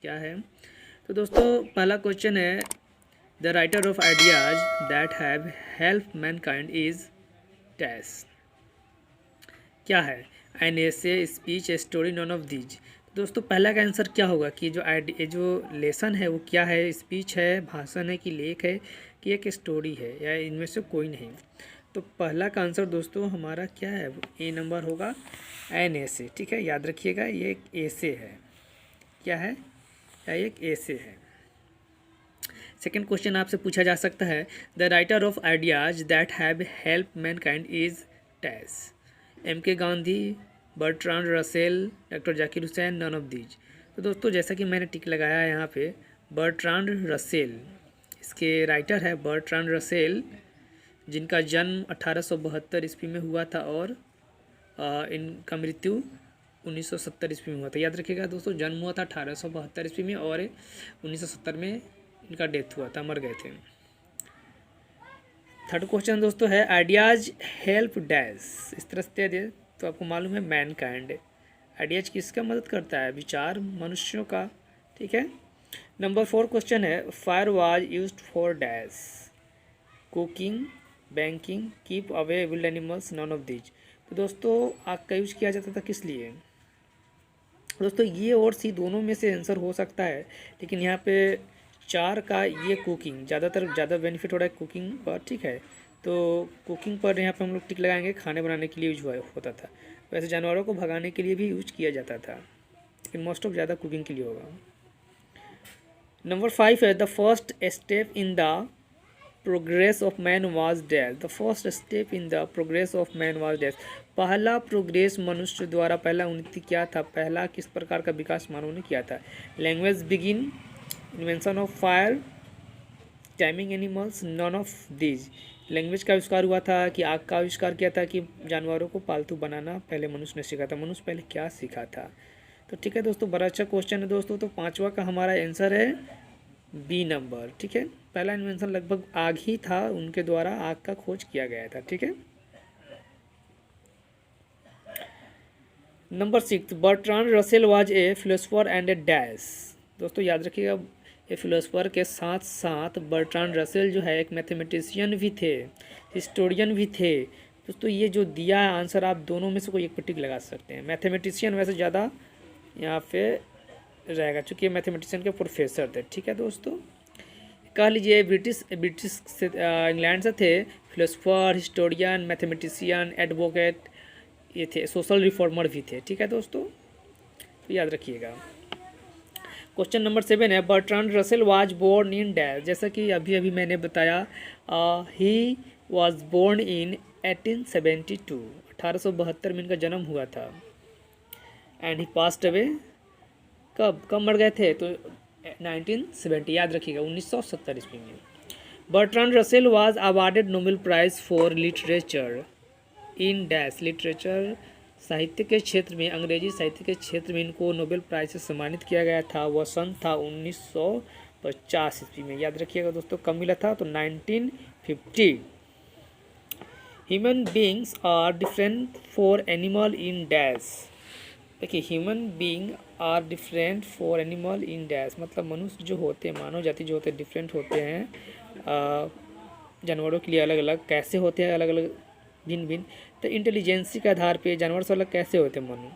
क्या है। तो दोस्तों पहला क्वेश्चन है, the writer of ideas that have help mankind is dash. क्या है, an essay, speech, story, non of these. दोस्तों पहला का आंसर क्या होगा कि जो लेसन है वो क्या है, स्पीच है, भाषण है कि लेख है कि एक स्टोरी है, या इनमें से कोई नहीं। तो पहला का आंसर दोस्तों हमारा क्या है, ए नंबर होगा, एन एसे। ठीक है, याद रखिएगा ये एक एसे है। क्या है, या एक एसे है। सेकेंड क्वेश्चन आपसे पूछा जा सकता है, the writer of ideas that have help mankind is dash. M K Gandhi, Bertrand Russell, doctor Zakir Hussain, none of these. तो दोस्तों जैसा कि मैंने टिक लगाया है यहाँ पे, बर्ट्रांड रसेल इसके राइटर है। बर्ट्रांड रसेल जिनका जन्म 1872 ईस्वी में हुआ था और इनका मृत्यु 1970 ईस्वी में हुआ था। याद रखिएगा दोस्तों, जन्म हुआ था 1872 ईस्वी में और 1970 में इनका डेथ हुआ था, मर गए थे। थर्ड क्वेश्चन दोस्तों है, आइडियाज हेल्प डैश। इस तरह से दे तो आपको मालूम है मैनकाइंड। आइडियाज किसका मदद करता है, विचार मनुष्यों का। ठीक है। नंबर 4 क्वेश्चन है, fire was used for dash. Cooking, banking, keep away wild animals, none of these. तो दोस्तों आग का यूज किया जाता था किस लिए। दोस्तों ये और सी दोनों में से आंसर हो सकता है, लेकिन यहाँ पे 4 का ये कुकिंग ज़्यादा बेनिफिट हो रहा है कुकिंग पर। ठीक है, तो कुकिंग पर यहाँ पे हम लोग टिक लगाएंगे, खाने बनाने के लिए यूज होता था। वैसे जानवरों को भगाने के लिए भी यूज किया जाता था, लेकिन मोस्ट ऑफ ज़्यादा कुकिंग के लिए होगा। नंबर 5 है, the first step in the progress of man was dash. The first step in the progress of man was dash. पहला प्रोग्रेस मनुष्य द्वारा पहला उन्नति क्या था, पहला किस प्रकार का विकास मानव ने किया था। Language begin, invention of fire, timing animals, none of these. Language का आविष्कार हुआ था कि आग का आविष्कार किया था कि जानवरों को पालतू बनाना पहले मनुष्य ने सीखा था। मनुष्य पहले क्या सीखा था। तो ठीक है दोस्तों, बड़ा अच्छा क्वेश्चन है दोस्तों। तो 5वां का हमारा आंसर है बी नंबर। ठीक है, पहला इन्वेंशन लगभग आग ही था, उनके द्वारा आग का खोज किया गया था। ठीक है। Number 6, Bertrand Russell was a philosopher and A dash. दोस्तों याद रखिएगा, ये फिलोसोफर के साथ साथ बर्ट्रांड रसेल जो है एक मैथमेटिशियन भी थे, हिस्टोरियन भी थे। दोस्तों ये जो दिया है आंसर, आप दोनों में से कोई एक टिक लगा सकते हैं। मैथमेटिशियन वैसे ज़्यादा यहाँ पे रहेगा, चूँकि मैथमेटिशियन के प्रोफेसर थे। ठीक है दोस्तों, कह लीजिए ब्रिटिश से इंग्लैंड से थे, फिलोसोफर, हिस्टोरियन, मैथमेटिशियन, एडवोकेट ये थे, सोशल रिफॉर्मर भी थे। ठीक है दोस्तों, तो याद रखिएगा। क्वेश्चन नंबर 7 है, Bertrand Russell was born in dash. जैसा कि अभी अभी मैंने बताया, ही वाज बोर्न इन 1872, 1872 में इनका जन्म हुआ था। एंड ही पास्ट अवे, कब मर गए थे, तो 1970, याद रखिएगा 1970 ईस्वी में। Bertrand Russell was awarded Nobel prize for literature in dash. Literature साहित्य के क्षेत्र में, अंग्रेजी साहित्य के क्षेत्र में इनको नोबेल प्राइज से सम्मानित किया गया था। वह सन था 1950 ईस्वी में। याद रखिएगा दोस्तों, कब मिला था, तो 1950। Human beings are different for animal in dash. देखिए, human being are different for animal in dash, मतलब मनुष्य जो होते हैं, मानव जाति जो होते हैं, डिफरेंट होते हैं जानवरों के लिए अलग अलग। कैसे होते हैं अलग अलग, भिन्न भिन्न। तो इंटेलिजेंसी के आधार पे जानवर से अलग कैसे होते हैं मनु।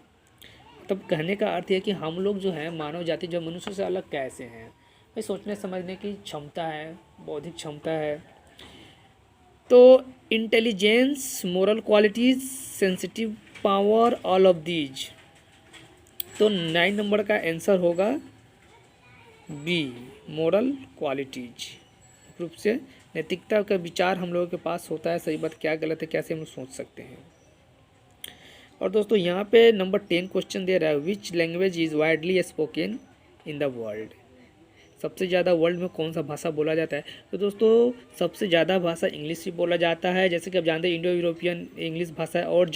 तब कहने का अर्थ है कि हम लोग जो है, मानव जाति जो मनुष्य से अलग कैसे हैं, भाई सोचने समझने की क्षमता है, बौद्धिक क्षमता है। तो intelligence, moral qualities, sensitive power, all of these. तो 9 नंबर का आंसर होगा बी, मोरल क्वालिटीज। रूप से नैतिकता का विचार हम लोगों के पास होता है, सही बात क्या गलत है कैसे हम सोच सकते हैं। और दोस्तों यहाँ पे नंबर 10 क्वेश्चन दे रहा है, which language is widely spoken in the world. सबसे ज़्यादा वर्ल्ड में कौन सा भाषा बोला जाता है। तो दोस्तों सबसे ज़्यादा भाषा इंग्लिश ही बोला जाता है, जैसे कि आप जानते हैं इंडो यूरोपियन इंग्लिश भाषा है, और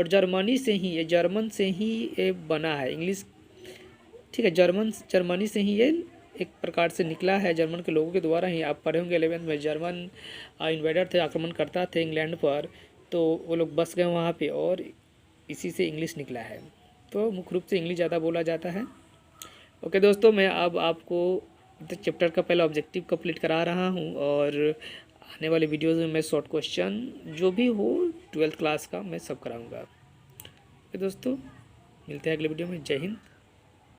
जर्मनी से ही ये बना है इंग्लिश। ठीक है, जर्मनी से ही ये एक प्रकार से निकला है, जर्मन के लोगों के द्वारा ही। आप पढ़े होंगे 11th में, जर्मन इन्वेडर थे, आक्रमण करता थे इंग्लैंड पर, तो वो लोग बस गए वहाँ पे और इसी से इंग्लिश निकला है। तो मुख्य रूप से इंग्लिश ज़्यादा बोला जाता है। ओके दोस्तों, मैं अब आपको चैप्टर का पहला ऑब्जेक्टिव कंप्लीट करा रहा हूँ और आने वाले वीडियोज़ में मैं शॉर्ट क्वेश्चन जो भी हो 12th क्लास का मैं सब कराऊँगा। ओके दोस्तों, मिलते हैं अगले वीडियो में। जय हिंद।